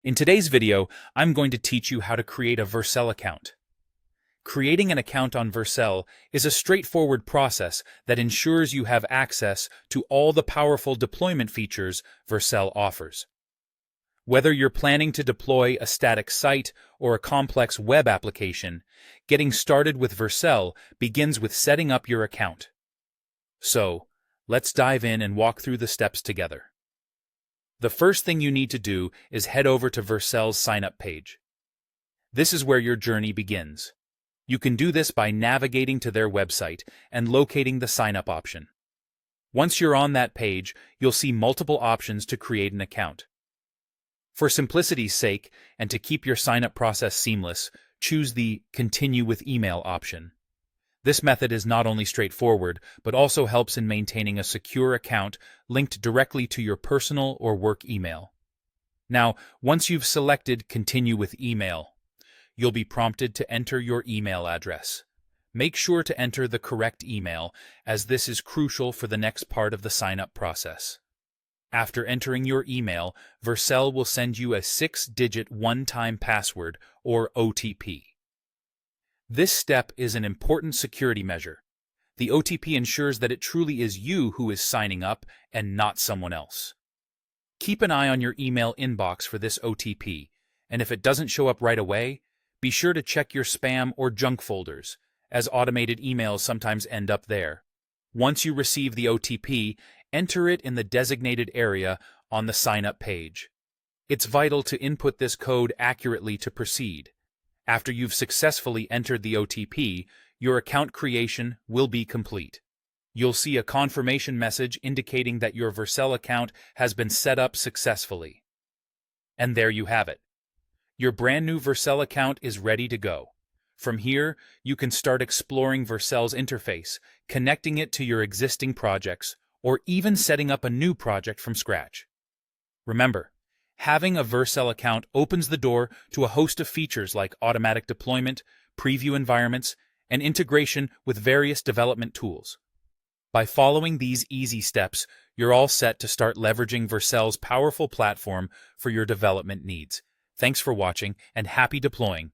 In today's video, I'm going to teach you how to create a Vercel account. Creating an account on Vercel is a straightforward process that ensures you have access to all the powerful deployment features Vercel offers. Whether you're planning to deploy a static site or a complex web application, getting started with Vercel begins with setting up your account. So, let's dive in and walk through the steps together. The first thing you need to do is head over to Vercel's signup page. This is where your journey begins. You can do this by navigating to their website and locating the signup option. Once you're on that page, you'll see multiple options to create an account. For simplicity's sake, and to keep your signup process seamless, choose the Continue with Email option. This method is not only straightforward, but also helps in maintaining a secure account linked directly to your personal or work email. Now, once you've selected Continue with Email, you'll be prompted to enter your email address. Make sure to enter the correct email, as this is crucial for the next part of the sign-up process. After entering your email, Vercel will send you a 6-digit one-time password, or OTP. This step is an important security measure. The OTP ensures that it truly is you who is signing up and not someone else. Keep an eye on your email inbox for this OTP, and if it doesn't show up right away, be sure to check your spam or junk folders, as automated emails sometimes end up there. Once you receive the OTP, enter it in the designated area on the sign-up page. It's vital to input this code accurately to proceed. After you've successfully entered the OTP, your account creation will be complete. You'll see a confirmation message indicating that your Vercel account has been set up successfully. And there you have it. Your brand new Vercel account is ready to go. From here, you can start exploring Vercel's interface, connecting it to your existing projects, or even setting up a new project from scratch. Remember, having a Vercel account opens the door to a host of features like automatic deployment, preview environments, and integration with various development tools. By following these easy steps, you're all set to start leveraging Vercel's powerful platform for your development needs. Thanks for watching, and happy deploying!